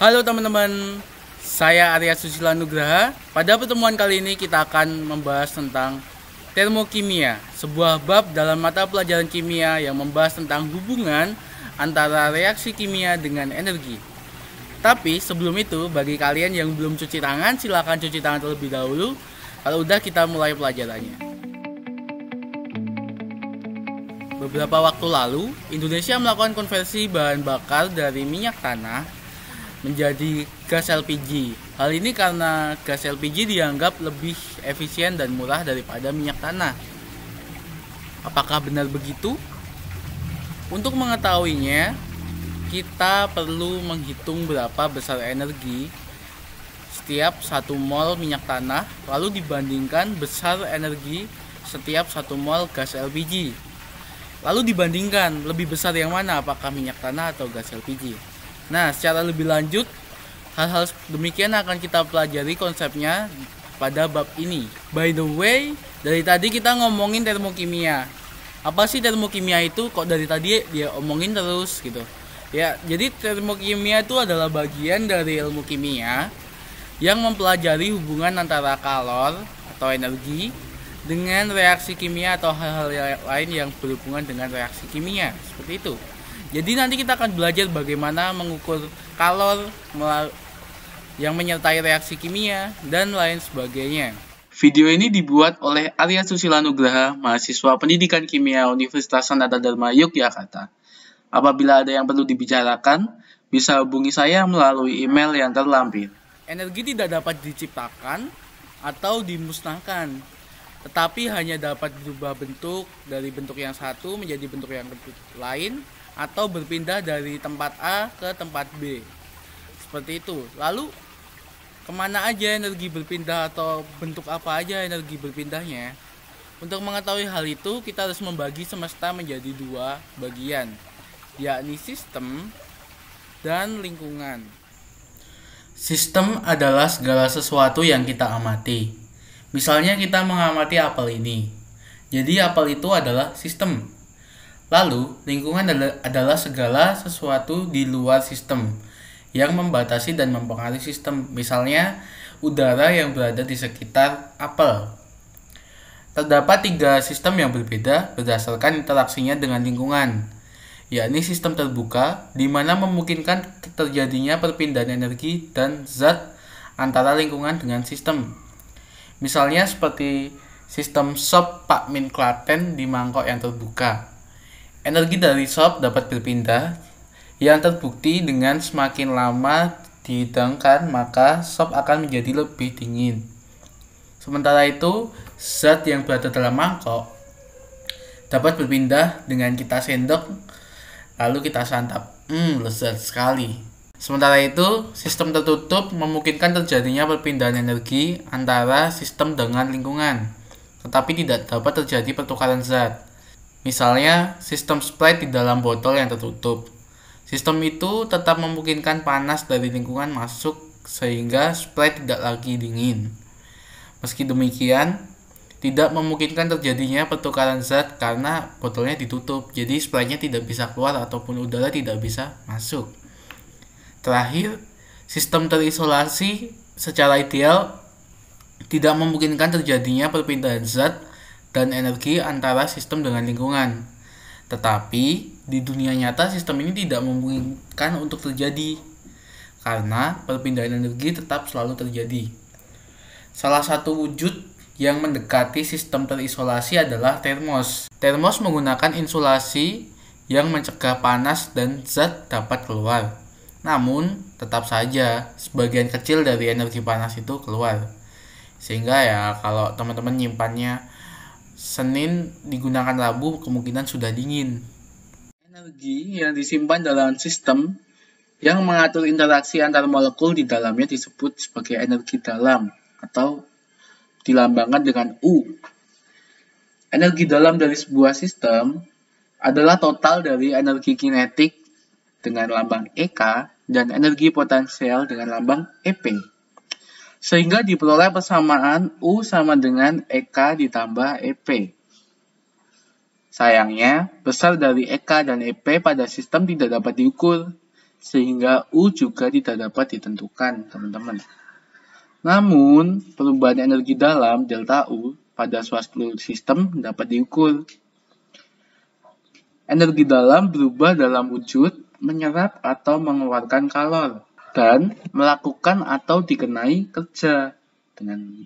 Halo teman-teman, saya Arya Susila Nugraha. Pada pertemuan kali ini kita akan membahas tentang termokimia, sebuah bab dalam mata pelajaran kimia yang membahas tentang hubungan antara reaksi kimia dengan energi. Tapi sebelum itu, bagi kalian yang belum cuci tangan, silakan cuci tangan terlebih dahulu. Kalau udah, kita mulai pelajarannya. Beberapa waktu lalu, Indonesia melakukan konversi bahan bakar dari minyak tanah menjadi gas LPG. Hal ini karena gas LPG dianggap lebih efisien dan murah daripada minyak tanah. Apakah benar begitu? Untuk mengetahuinya, kita perlu menghitung berapa besar energi setiap 1 mol minyak tanah, lalu dibandingkan besar energi setiap 1 mol gas LPG. Lalu dibandingkan lebih besar yang mana, apakah minyak tanah atau gas LPG. Nah, secara lebih lanjut, hal-hal demikian akan kita pelajari konsepnya pada bab ini. By the way, dari tadi kita ngomongin termokimia. Apa sih termokimia itu? Kok dari tadi dia omongin terus gitu? Ya, jadi termokimia itu adalah bagian dari ilmu kimia yang mempelajari hubungan antara kalor atau energi dengan reaksi kimia atau hal-hal lain yang berhubungan dengan reaksi kimia. Seperti itu. Jadi nanti kita akan belajar bagaimana mengukur kalor yang menyertai reaksi kimia dan lain sebagainya. Video ini dibuat oleh Arya Susila Nugraha, mahasiswa Pendidikan Kimia Universitas Sanata Dharma Yogyakarta. Apabila ada yang perlu dibicarakan, bisa hubungi saya melalui email yang terlampir. Energi tidak dapat diciptakan atau dimusnahkan, tetapi hanya dapat berubah bentuk dari bentuk yang satu menjadi bentuk yang lain, atau berpindah dari tempat A ke tempat B. Seperti itu. Lalu kemana aja energi berpindah atau bentuk apa aja energi berpindahnya? Untuk mengetahui hal itu, kita harus membagi semesta menjadi 2 bagian, yakni sistem dan lingkungan. Sistem adalah segala sesuatu yang kita amati. Misalnya kita mengamati apel ini. Jadi apel itu adalah sistem. Lalu, lingkungan adalah segala sesuatu di luar sistem yang membatasi dan mempengaruhi sistem. Misalnya, udara yang berada di sekitar apel. Terdapat 3 sistem yang berbeda berdasarkan interaksinya dengan lingkungan, yakni sistem terbuka, di mana memungkinkan terjadinya perpindahan energi dan zat antara lingkungan dengan sistem. Misalnya seperti sistem sop Pak Min Klaten di mangkok yang terbuka. Energi dari sop dapat berpindah, yang terbukti dengan semakin lama dihidangkan maka sop akan menjadi lebih dingin. Sementara itu, zat yang berada dalam mangkok dapat berpindah dengan kita sendok lalu kita santap. Lezat sekali. Sementara itu, sistem tertutup memungkinkan terjadinya perpindahan energi antara sistem dengan lingkungan, tetapi tidak dapat terjadi pertukaran zat. Misalnya, sistem Sprite di dalam botol yang tertutup. Sistem itu tetap memungkinkan panas dari lingkungan masuk sehingga Sprite tidak lagi dingin. Meski demikian, tidak memungkinkan terjadinya pertukaran zat karena botolnya ditutup. Jadi Sprite-nya tidak bisa keluar ataupun udara tidak bisa masuk. Terakhir, sistem terisolasi secara ideal tidak memungkinkan terjadinya perpindahan zat dan energi antara sistem dengan lingkungan. Tetapi di dunia nyata sistem ini tidak memungkinkan untuk terjadi karena perpindahan energi tetap selalu terjadi. Salah satu wujud yang mendekati sistem terisolasi adalah termos. Termos menggunakan insulasi yang mencegah panas dan zat dapat keluar. Namun tetap saja sebagian kecil dari energi panas itu keluar. Sehingga ya kalau teman-teman nyimpannya Senin digunakan Rabu kemungkinan sudah dingin. Energi yang disimpan dalam sistem yang mengatur interaksi antar molekul di dalamnya disebut sebagai energi dalam atau dilambangkan dengan U. Energi dalam dari sebuah sistem adalah total dari energi kinetik dengan lambang EK dan energi potensial dengan lambang EP. Sehingga diperoleh persamaan U sama dengan EK ditambah EP. Sayangnya, besar dari EK dan EP pada sistem tidak dapat diukur, sehingga U juga tidak dapat ditentukan, teman-teman. Namun, perubahan energi dalam delta U pada suatu sistem dapat diukur. Energi dalam berubah dalam wujud menyerap atau mengeluarkan kalor dan melakukan atau dikenai kerja dengan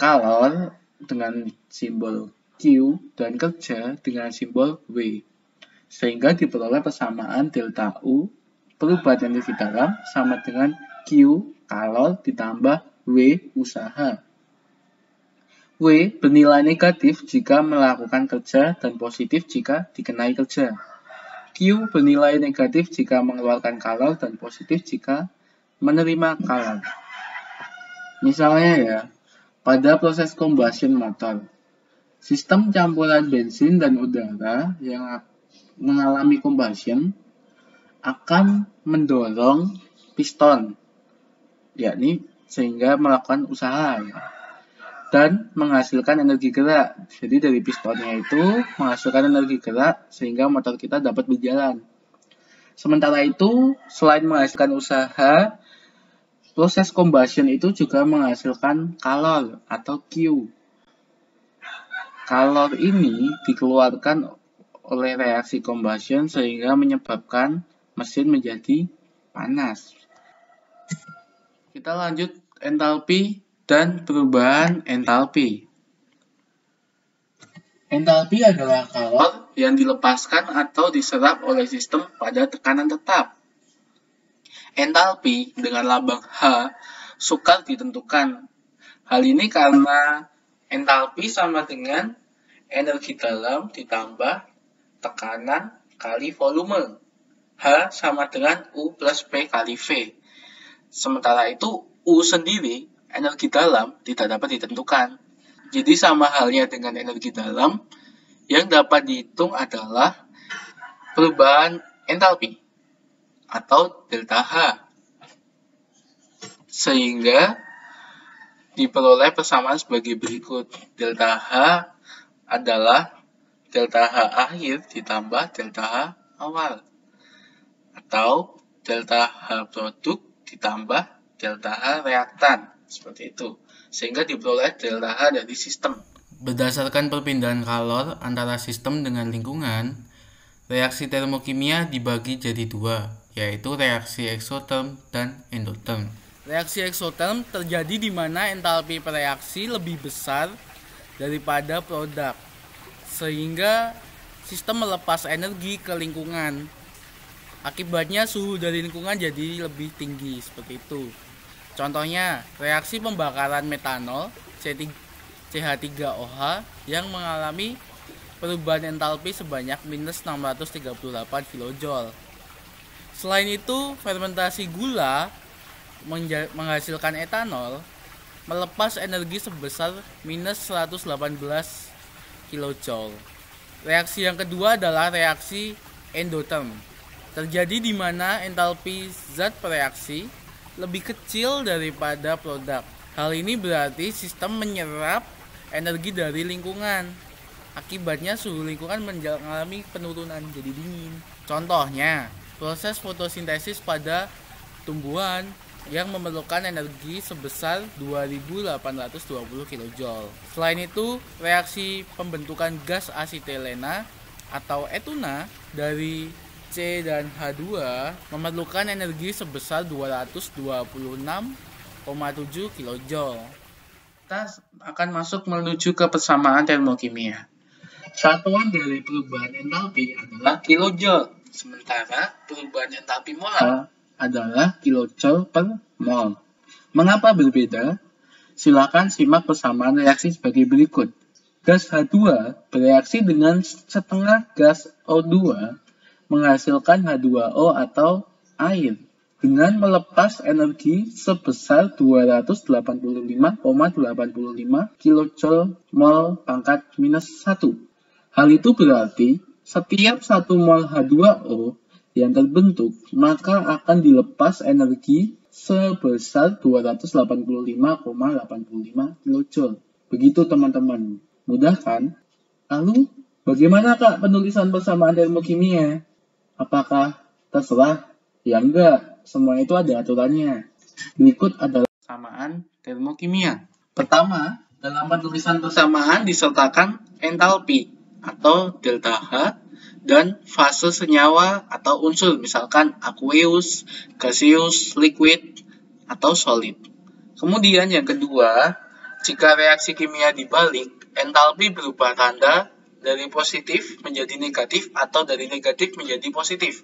kalor dengan simbol Q dan kerja dengan simbol W, sehingga diperoleh persamaan delta U perubahan energi dalam sama dengan Q kalor ditambah W usaha. W bernilai negatif jika melakukan kerja dan positif jika dikenai kerja. Q bernilai negatif jika mengeluarkan kalor dan positif jika menerima kalor. Misalnya ya, pada proses combustion motor, sistem campuran bensin dan udara yang mengalami combustion akan mendorong piston, yakni sehingga melakukan usaha dan menghasilkan energi gerak. Jadi dari pistonnya itu menghasilkan energi gerak sehingga motor kita dapat berjalan. Sementara itu, selain menghasilkan usaha, proses combustion itu juga menghasilkan kalor atau Q. Kalor ini dikeluarkan oleh reaksi combustion sehingga menyebabkan mesin menjadi panas. Kita lanjut entalpi dan perubahan entalpi. Entalpi adalah kalor yang dilepaskan atau diserap oleh sistem pada tekanan tetap. Entalpi dengan lambang H sukar ditentukan. Hal ini karena entalpi sama dengan energi dalam ditambah tekanan kali volume. H sama dengan U plus P kali V. Sementara itu U sendiri, energi dalam, tidak dapat ditentukan. Jadi sama halnya dengan energi dalam, yang dapat dihitung adalah perubahan entalpi atau delta H. Sehingga diperoleh persamaan sebagai berikut. Delta H adalah delta H akhir ditambah delta H awal. Atau delta H produk ditambah delta H reaktan. Seperti itu. Sehingga diperoleh delta H dari sistem. Berdasarkan perpindahan kalor antara sistem dengan lingkungan, reaksi termokimia dibagi jadi dua, yaitu reaksi eksoterm dan endotherm. Reaksi eksoterm terjadi di mana entalpi reaksi lebih besar daripada produk, sehingga sistem melepas energi ke lingkungan. Akibatnya suhu dari lingkungan jadi lebih tinggi, seperti itu. Contohnya, reaksi pembakaran metanol CH3OH yang mengalami perubahan entalpi sebanyak minus 638 kJ. Selain itu, fermentasi gula menghasilkan etanol melepas energi sebesar minus 118 kJ. Reaksi yang kedua adalah reaksi endotherm. Terjadi di mana entalpi zat bereaksi lebih kecil daripada produk. Hal ini berarti sistem menyerap energi dari lingkungan. Akibatnya suhu lingkungan mengalami penurunan, jadi dingin. Contohnya, proses fotosintesis pada tumbuhan yang memerlukan energi sebesar 2820 kJ. Selain itu, reaksi pembentukan gas asetilena atau etuna dari C dan H2 memerlukan energi sebesar 226,7 kJ. Kita akan masuk menuju ke persamaan termokimia. Satuan dari perubahan entalpi adalah kilojoule, sementara perubahan entalpi molar adalah kilojoule per mol. Mengapa berbeda? Silakan simak persamaan reaksi sebagai berikut. Gas H2 bereaksi dengan setengah gas O2 menghasilkan H2O atau air dengan melepas energi sebesar 285,85 kJ mol pangkat minus 1. Hal itu berarti setiap 1 mol H2O yang terbentuk maka akan dilepas energi sebesar 285,85 kJ. Begitu teman-teman. Mudah kan? Lalu bagaimana Kak penulisan persamaan termokimia? Apakah terserah Ya enggak, semua itu ada aturannya. Berikut adalah persamaan termokimia. Pertama, dalam penulisan persamaan disertakan entalpi atau delta H dan fase senyawa atau unsur, misalkan aqueous, gaseous, liquid, atau solid. Kemudian yang kedua, jika reaksi kimia dibalik, entalpi berubah tanda dari positif menjadi negatif atau dari negatif menjadi positif.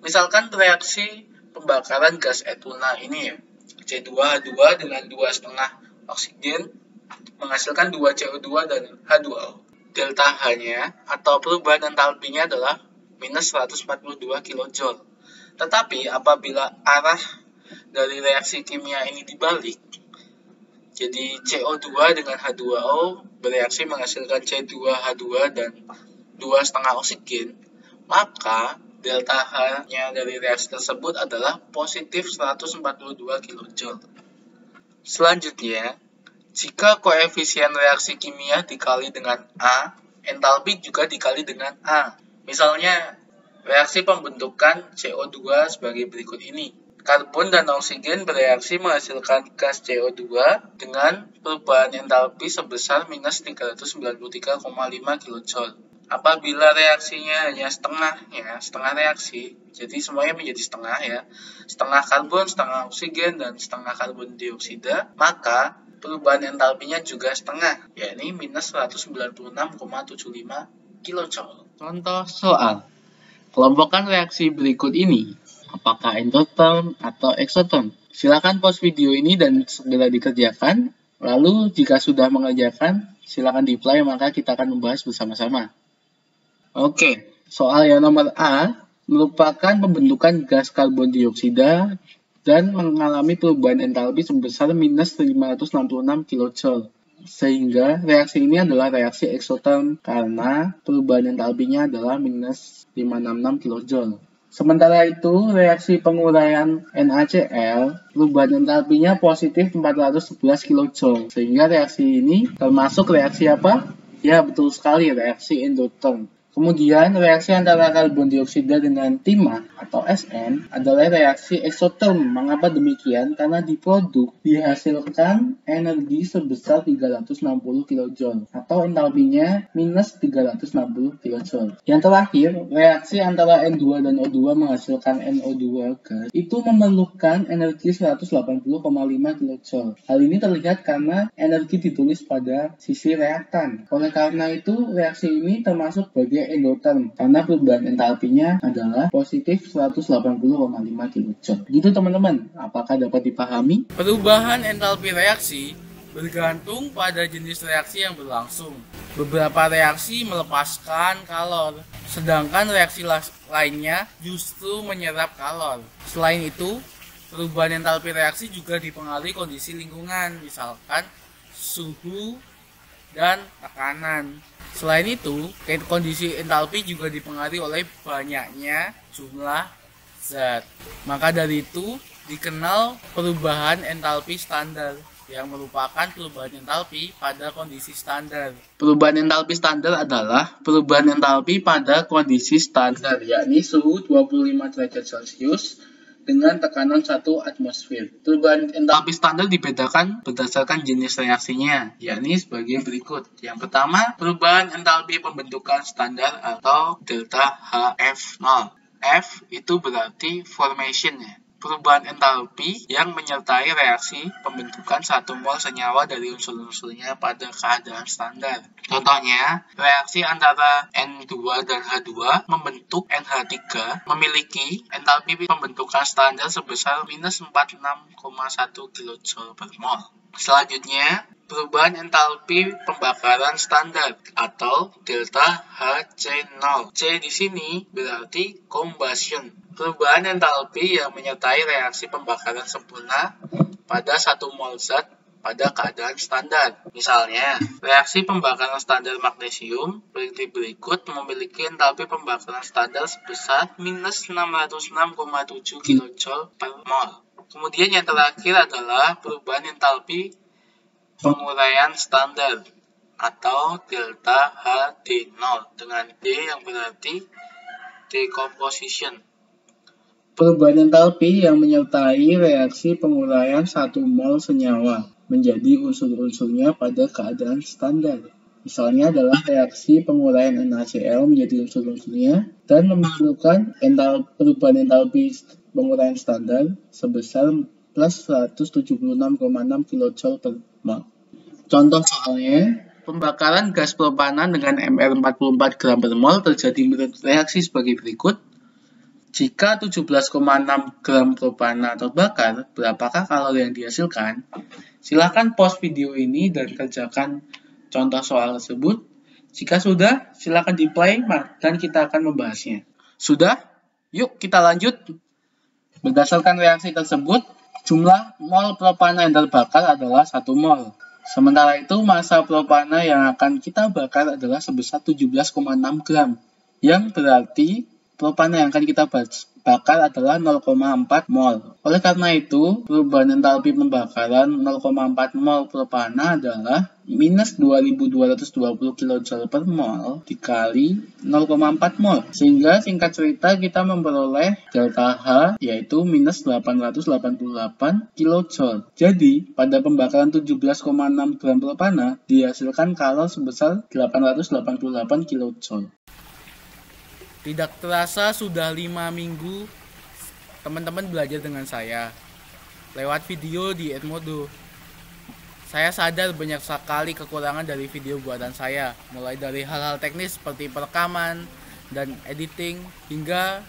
Misalkan reaksi pembakaran gas etuna ini ya, C2H2 dengan 2,5 oksigen menghasilkan 2 CO2 dan H2O. Delta H-nya atau perubahan entalpinya adalah minus 142 kJ. Tetapi apabila arah dari reaksi kimia ini dibalik, jadi CO2 dengan H2O bereaksi menghasilkan C2H2 dan 2,5 oksigen, maka delta H-nya dari reaksi tersebut adalah positif 142 kJ. Selanjutnya, jika koefisien reaksi kimia dikali dengan A, entalpi juga dikali dengan A. Misalnya, reaksi pembentukan CO2 sebagai berikut ini. Karbon dan oksigen bereaksi menghasilkan gas CO2 dengan perubahan entalpi sebesar minus 393,5 kJ. Apabila reaksinya hanya setengah reaksi, jadi semuanya menjadi setengah ya, setengah karbon, setengah oksigen, dan setengah karbon dioksida, maka perubahan entalpinya juga setengah, yakni minus 196,75 kJ. Contoh soal, kelompokkan reaksi berikut ini, apakah endotherm atau exotherm? Silakan pause video ini dan segera dikerjakan, lalu jika sudah mengerjakan, silakan di-play maka kita akan membahas bersama-sama. Oke, soal yang nomor A merupakan pembentukan gas karbon dioksida dan mengalami perubahan entalpi sebesar minus 566 kJ. Sehingga reaksi ini adalah reaksi exotherm karena perubahan entalpinya adalah minus 566 kJ. Sementara itu, reaksi penguraian NaCl, perubahan entalpinya positif 411 kJ. Sehingga reaksi ini termasuk reaksi apa? Ya, betul sekali, reaksi endotherm. Kemudian, reaksi antara karbon dioksida dengan timah atau SN adalah reaksi exotherm. Mengapa demikian? Karena di produk dihasilkan energi sebesar 360 kJ atau entalpinya minus 360 kJ. Yang terakhir, reaksi antara N2 dan O2 menghasilkan NO2 gas itu memerlukan energi 180,5 kJ. Hal ini terlihat karena energi ditulis pada sisi reaktan. Oleh karena itu, reaksi ini termasuk bagian endotherm karena perubahan entalpinya adalah positif 180,5 kJ. Gitu teman-teman, apakah dapat dipahami? Perubahan entalpi reaksi bergantung pada jenis reaksi yang berlangsung. Beberapa reaksi melepaskan kalor, sedangkan reaksi lainnya justru menyerap kalor. Selain itu, perubahan entalpi reaksi juga dipengaruhi kondisi lingkungan, misalkan suhu dan tekanan. Selain itu, kondisi entalpi juga dipengaruhi oleh banyaknya jumlah zat. Maka dari itu, dikenal perubahan entalpi standar, yang merupakan perubahan entalpi pada kondisi standar. Perubahan entalpi standar adalah perubahan entalpi pada kondisi standar, yakni suhu 25 derajat Celcius dengan tekanan 1 atmosfer. Perubahan entalpi standar dibedakan berdasarkan jenis reaksinya, yakni sebagai berikut. Yang pertama, perubahan entalpi pembentukan standar atau delta HF0. F itu berarti formation-nya. Perubahan entalpi yang menyertai reaksi pembentukan 1 mol senyawa dari unsur-unsurnya pada keadaan standar. Contohnya, reaksi antara N2 dan H2 membentuk NH3 memiliki entalpi pembentukan standar sebesar minus 46,1 kJ per mol. Selanjutnya, perubahan entalpi pembakaran standar atau delta HC0. C di sini berarti combustion. Perubahan entalpi yang menyertai reaksi pembakaran sempurna pada 1 mol zat pada keadaan standar. Misalnya, reaksi pembakaran standar magnesium seperti berikut memiliki entalpi pembakaran standar sebesar minus 606,7 kJ per mol. Kemudian yang terakhir adalah perubahan entalpi penguraian standar atau delta HD0 dengan D yang berarti decomposition. Perubahan entalpi yang menyertai reaksi penguraian 1 mol senyawa menjadi unsur-unsurnya pada keadaan standar. Misalnya adalah reaksi penguraian NaCl menjadi unsur-unsurnya dan memerlukan perubahan entalpi penguraian standar sebesar plus 176,6 kJ per mol. Contoh soalnya, pembakaran gas propanan dengan MR 44 gram per mol terjadi menurut reaksi sebagai berikut. Jika 17,6 gram propana terbakar, berapakah kalori yang dihasilkan? Silahkan pause video ini dan kerjakan contoh soal tersebut. Jika sudah, silahkan di play dan kita akan membahasnya. Sudah? Yuk kita lanjut. Berdasarkan reaksi tersebut, jumlah mol propana yang terbakar adalah 1 mol. Sementara itu, massa propana yang akan kita bakar adalah sebesar 17,6 gram. Yang berarti propana yang akan kita bakar adalah 0,4 mol. Oleh karena itu, perubahan entalpi pembakaran 0,4 mol propana adalah minus 2220 kJ per mol dikali 0,4 mol. Sehingga singkat cerita kita memperoleh delta H yaitu minus 888 kJ. Jadi, pada pembakaran 17,6 gram propana dihasilkan kalori sebesar 888 kJ. Tidak terasa sudah 5 minggu teman-teman belajar dengan saya lewat video di Edmodo. Saya sadar banyak sekali kekurangan dari video buatan saya, mulai dari hal-hal teknis seperti perekaman dan editing hingga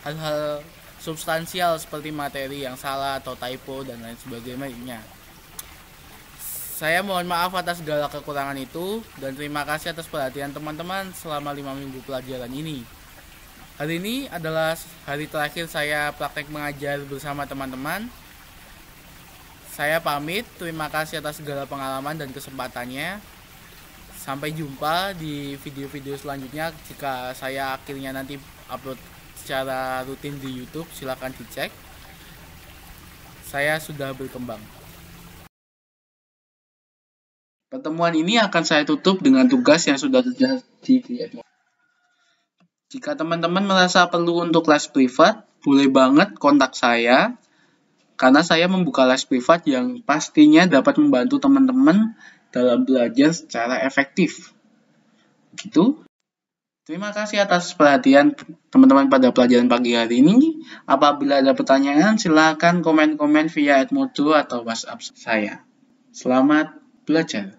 hal-hal substansial seperti materi yang salah atau typo dan lain sebagainya. Saya mohon maaf atas segala kekurangan itu dan terima kasih atas perhatian teman-teman selama 5 minggu pelajaran ini. Hari ini adalah hari terakhir saya praktek mengajar bersama teman-teman. Saya pamit, terima kasih atas segala pengalaman dan kesempatannya. Sampai jumpa di video-video selanjutnya. Jika saya akhirnya nanti upload secara rutin di YouTube, silakan dicek. Saya sudah berkembang. Pertemuan ini akan saya tutup dengan tugas yang sudah terjadi di Edmodo. Jika teman-teman merasa perlu untuk les privat, boleh banget kontak saya, karena saya membuka les privat yang pastinya dapat membantu teman-teman dalam belajar secara efektif. Gitu. Terima kasih atas perhatian teman-teman pada pelajaran pagi hari ini. Apabila ada pertanyaan, silakan komen-komen via Edmodo atau WhatsApp saya. Selamat belajar.